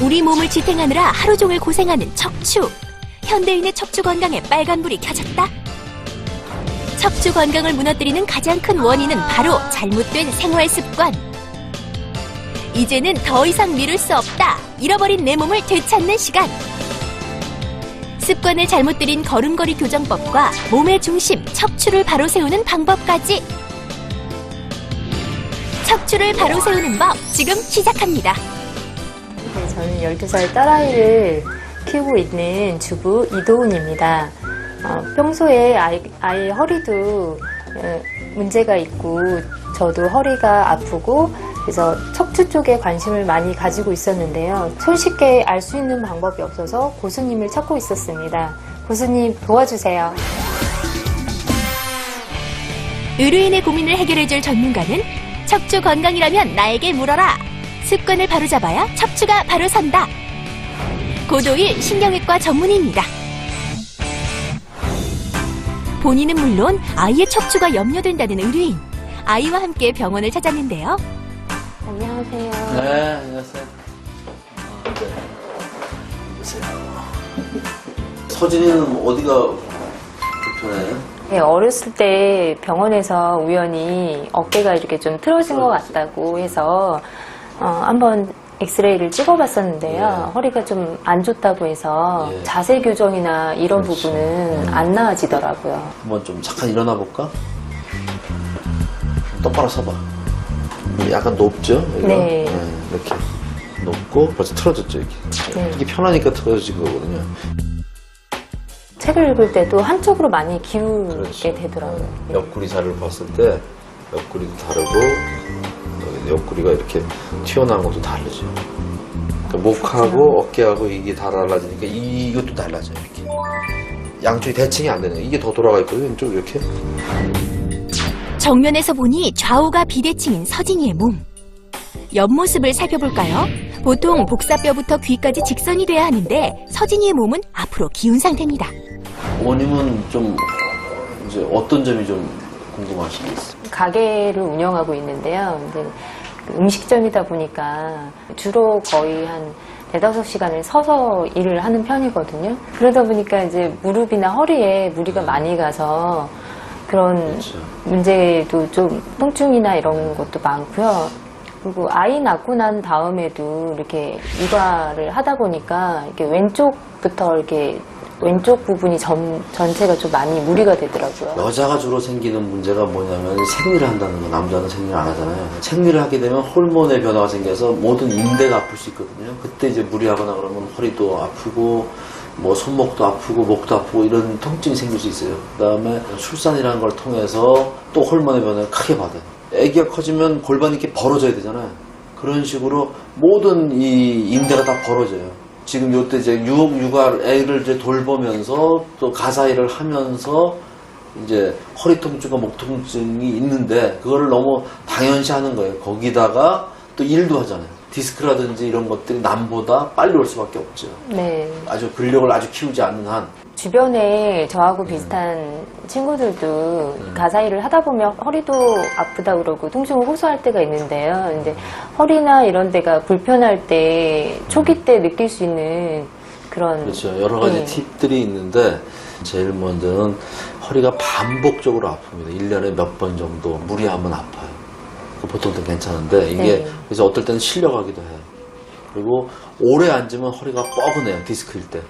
우리 몸을 지탱하느라 하루 종일 고생하는 척추. 현대인의 척추 건강에 빨간불이 켜졌다. 척추 건강을 무너뜨리는 가장 큰 원인은 바로 잘못된 생활 습관. 이제는 더 이상 미룰 수 없다. 잃어버린 내 몸을 되찾는 시간. 습관을 잘못 들인 걸음걸이 교정법과 몸의 중심, 척추를 바로 세우는 방법까지. 척추를 바로 세우는 법, 지금 시작합니다. 네, 저는 12살 딸아이를 키우고 있는 주부 이도훈입니다. 평소에 아이 허리도 문제가 있고 저도 허리가 아프고 그래서 척추 쪽에 관심을 많이 가지고 있었는데요. 손쉽게 알 수 있는 방법이 없어서 고수님을 찾고 있었습니다. 고수님 도와주세요. 의료인의 고민을 해결해줄 전문가는 척추 건강이라면 나에게 물어라. 습관을 바로잡아야 척추가 바로 선다. 고도일 신경외과 전문의입니다. 본인은 물론 아이의 척추가 염려된다는 의료인. 아이와 함께 병원을 찾았는데요. 안녕하세요. 네, 안녕하세요. 네. 보세요. 서진이는 어디가 불편해요? 네, 어렸을 때 병원에서 우연히 어깨가 이렇게 좀 틀어진 것 같다고 해서 한번 엑스레이를 찍어봤었는데요. 예. 허리가 좀 안 좋다고 해서 예. 자세 교정이나 이런 그렇지. 부분은 안 나아지더라고요. 한번 좀 잠깐 일어나 볼까? 똑바로 서봐. 약간 높죠? 여기가? 네. 이렇게 높고 벌써 틀어졌죠, 이게. 네. 이게 편하니까 틀어진 거거든요. 책을 읽을 때도 한쪽으로 많이 기울게 그렇죠. 되더라고요. 옆구리살을 봤을 때 옆구리도 다르고 옆구리가 이렇게 튀어나온 것도 다르죠. 그러니까 목하고 어깨하고 이게 다 달라지니까 이것도 달라져요. 이렇게 양쪽이 대칭이 안 되는 거예요. 이게 더 돌아가 있거든요. 왼쪽 이렇게. 정면에서 보니 좌우가 비대칭인 서진이의 몸. 옆모습을 살펴볼까요? 보통 복사뼈부터 귀까지 직선이 돼야 하는데 서진이의 몸은 앞으로 기운 상태입니다. 어머님은 좀 이제 어떤 점이 좀 궁금하신 게 있어요? 가게를 운영하고 있는데요. 이제 음식점이다 보니까 주로 거의 한 4~5시간을 서서 일을 하는 편이거든요. 그러다 보니까 이제 무릎이나 허리에 무리가 많이 가서 그런 그렇죠. 문제도 좀 통증이나 이런 것도 많고요. 그리고 아이 낳고 난 다음에도 이렇게 육아를 하다 보니까 이렇게 왼쪽부터 이렇게 왼쪽 부분이 전체가 좀 많이 무리가 되더라고요. 여자가 주로 생기는 문제가 뭐냐면 생리를 한다는 거. 남자는 생리를 안 하잖아요. 생리를 하게 되면 호르몬의 변화가 생겨서 모든 인대가 아플 수 있거든요. 그때 이제 무리하거나 그러면 허리도 아프고 뭐 손목도 아프고 목도 아프고 이런 통증이 생길 수 있어요. 그 다음에 출산이라는 걸 통해서 또 호르몬의 변화를 크게 받아요. 아기가 커지면 골반이 이렇게 벌어져야 되잖아요. 그런 식으로 모든 이 인대가 다 벌어져요. 지금 요때 이제 육아 애를 이제 돌보면서 또 가사 일을 하면서 이제 허리 통증과 목 통증이 있는데 그거를 너무 당연시하는 거예요. 거기다가 또 일도 하잖아요. 디스크라든지 이런 것들이 남보다 빨리 올 수밖에 없죠. 네. 아주 근력을 아주 키우지 않는 한. 주변에 저하고 비슷한 친구들도 가사 일을 하다 보면 허리도 아프다 그러고 통증을 호소할 때가 있는데요. 근데 허리나 이런 데가 불편할 때 초기 때 느낄 수 있는 그런 그렇죠. 여러 가지 팁들이 있는데 제일 먼저는 허리가 반복적으로 아픕니다. 1년에 몇 번 정도 무리하면 아파요. 보통은 괜찮은데 이게 네. 그래서 어떨 때는 실려가기도 해요. 그리고 오래 앉으면 허리가 뻐근해요. 디스크일 때.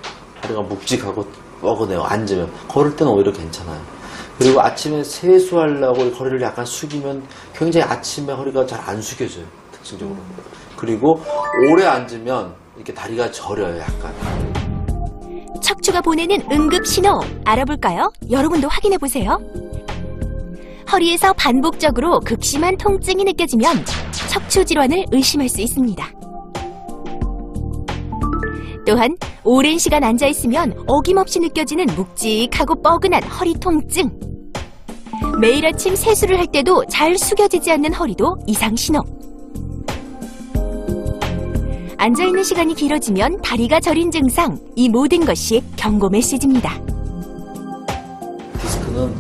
허리가 묵직하고 뻐근해요. 앉으면. 걸을 때는 오히려 괜찮아요. 그리고 아침에 세수하려고 허리를 약간 숙이면 굉장히 아침에 허리가 잘 안 숙여져요. 특징적으로. 그리고 오래 앉으면 이렇게 다리가 저려요. 약간. 척추가 보내는 응급 신호 알아볼까요? 여러분도 확인해 보세요. 허리에서 반복적으로 극심한 통증이 느껴지면 척추 질환을 의심할 수 있습니다. 또한 오랜 시간 앉아있으면 어김없이 느껴지는 묵직하고 뻐근한 허리 통증. 매일 아침 세수를 할 때도 잘 숙여지지 않는 허리도 이상 신호. 앉아있는 시간이 길어지면 다리가 저린 증상. 이 모든 것이 경고 메시지입니다. 디스크는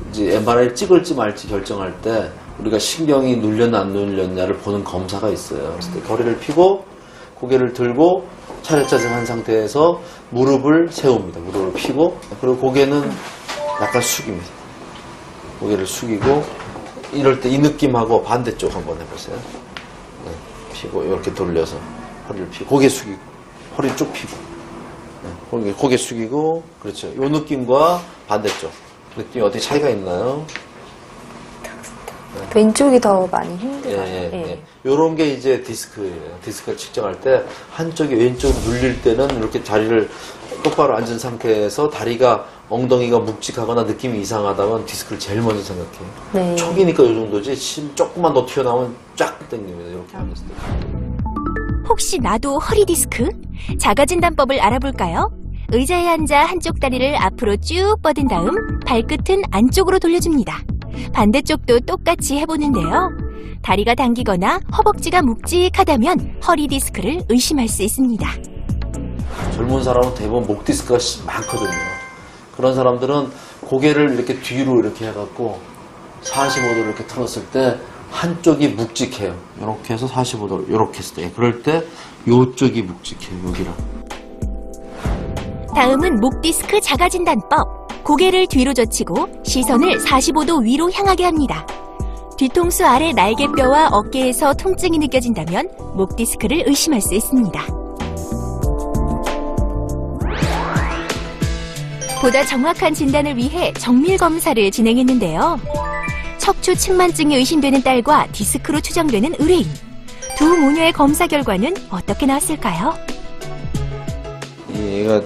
이제 MRI 찍을지 말지 결정할 때 우리가 신경이 눌렸나 안 눌렸냐를 보는 검사가 있어요. 그래서 허리를 펴고 고개를 들고 차렷자세한 상태에서 무릎을 세웁니다. 무릎을 펴고 그리고 고개는 약간 숙입니다. 고개를 숙이고 이럴 때 이 느낌하고 반대쪽 한번 해보세요. 네, 펴고 이렇게 돌려서 허리를 펴고 고개 숙이고 허리 쭉 펴고 네, 고개 숙이고 그렇죠. 이 느낌과 반대쪽 느낌이 어떻게 차이가 있나요? 왼쪽이 더 많이 힘들어요. 예. 요런 게 이제 디스크예요. 디스크를 측정할 때 한쪽이 왼쪽으로 눌릴 때는 이렇게 자리를 똑바로 앉은 상태에서 다리가 엉덩이가 묵직하거나 느낌이 이상하다면 디스크를 제일 먼저 생각해요. 네. 초기니까 요 정도지 심 조금만 더 튀어나오면 쫙 당깁니다. 이렇게 앉았을 때. 혹시 나도 허리 디스크? 자가진단법을 알아볼까요? 의자에 앉아 한쪽 다리를 앞으로 쭉 뻗은 다음 발끝은 안쪽으로 돌려줍니다. 반대쪽도 똑같이 해보는데요. 다리가 당기거나 허벅지가 묵직하다면 허리 디스크를 의심할 수 있습니다. 젊은 사람은 대부분 목 디스크가 많거든요. 그런 사람들은 고개를 이렇게 뒤로 이렇게 해갖고 45도로 이렇게 틀었을 때 한쪽이 묵직해요. 이렇게 해서 45도로 이렇게 했을 때 그럴 때 이쪽이 묵직해요. 여기랑. 다음은 목 디스크 자가진단법. 고개를 뒤로 젖히고 시선을 45도 위로 향하게 합니다. 뒤통수 아래 날개뼈와 어깨에서 통증이 느껴진다면 목 디스크를 의심할 수 있습니다. 보다 정확한 진단을 위해 정밀 검사를 진행했는데요. 척추 측만증이 의심되는 딸과 디스크로 추정되는 의뢰인. 두 모녀의 검사 결과는 어떻게 나왔을까요? 얘가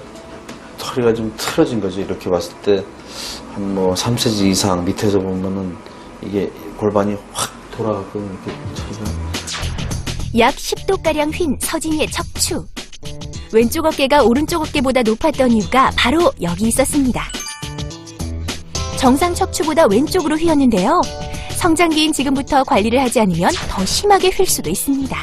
허리가 좀 틀어진 거죠. 이렇게 봤을 때 한 뭐 3cm 이상 밑에서 보면은 이게 골반이 확 돌아가거든요. 이렇게 처리가. 약 10도가량 휜 서진이의 척추. 왼쪽 어깨가 오른쪽 어깨보다 높았던 이유가 바로 여기 있었습니다. 정상 척추보다 왼쪽으로 휘었는데요. 성장기인 지금부터 관리를 하지 않으면 더 심하게 휠 수도 있습니다.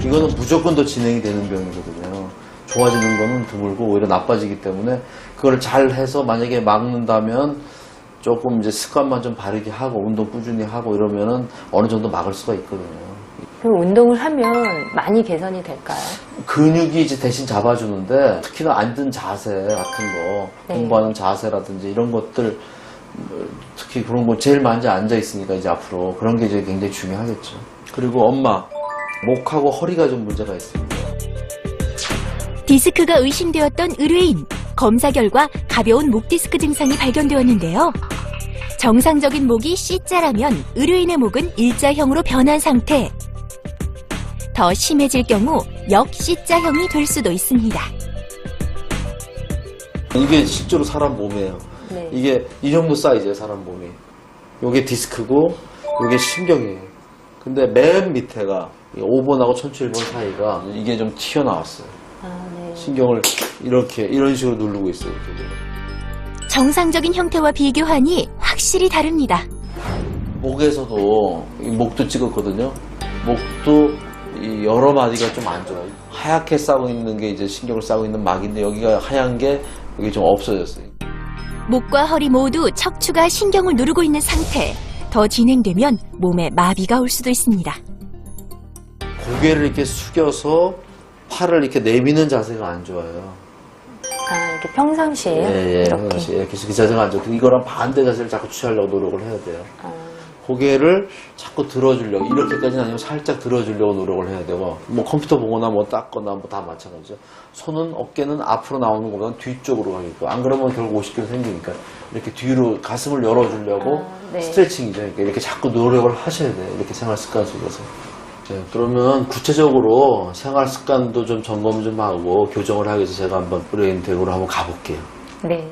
이거는 무조건 더 진행이 되는 병이거든요. 좋아지는 거는 드물고 오히려 나빠지기 때문에 그걸 잘 해서 만약에 막는다면 조금 이제 습관만 좀 바르게 하고 운동 꾸준히 하고 이러면은 어느 정도 막을 수가 있거든요. 그럼 운동을 하면 많이 개선이 될까요? 근육이 이제 대신 잡아주는데 특히나 앉은 자세 같은 거 네. 공부하는 자세라든지 이런 것들 특히 그런 거 제일 많이 앉아 있으니까 이제 앞으로 그런 게 이제 굉장히 중요하겠죠. 그리고 엄마 목하고 허리가 좀 문제가 있습니다. 디스크가 의심되었던 의뢰인. 검사 결과 가벼운 목 디스크 증상이 발견되었는데요. 정상적인 목이 C자라면 의뢰인의 목은 일자형으로 변한 상태. 더 심해질 경우 역 C자형이 될 수도 있습니다. 이게 실제로 사람 몸이에요. 네. 이게 이 정도 사이즈예요, 사람 몸이. 요게 디스크고 요게 신경이에요. 근데 맨 밑에가 5번하고 천추 1번 사이가 이게 좀 튀어나왔어요. 아, 네. 신경을 이렇게 이런 식으로 누르고 있어요. 이렇게. 정상적인 형태와 비교하니 확실히 다릅니다. 목에서도 이 목도 찍었거든요. 목도 이 여러 마디가 좀 안 좋아요. 하얗게 싸고 있는 게 이제 신경을 싸고 있는 막인데 여기가 하얀 게 여기 좀 없어졌어요. 목과 허리 모두 척추가 신경을 누르고 있는 상태. 더 진행되면 몸에 마비가 올 수도 있습니다. 고개를 이렇게 숙여서 팔을 이렇게 내미는 자세가 안 좋아요. 아, 이렇게 평상시에요? 예, 이렇게. 이렇게 그 자세가 안 좋고 이거랑 반대 자세를 자꾸 취하려고 노력을 해야 돼요. 아, 고개를 자꾸 들어주려고 이렇게까지는 아니고 살짝 들어주려고 노력을 해야 되고 뭐 컴퓨터 보거나 뭐 닦거나 뭐 다 마찬가지죠. 손은 어깨는 앞으로 나오는 것보다는 뒤쪽으로 가겠고 안 그러면 결국 50kg 생기니까 이렇게 뒤로 가슴을 열어주려고 네. 스트레칭이죠. 이렇게 자꾸 노력을 하셔야 돼요. 이렇게 생활 습관 속에서. 네, 그러면 구체적으로 생활 습관도 좀 점검 좀 하고 교정을 하기 위해서 제가 한번 브레인 덱으로 한번 가볼게요. 네.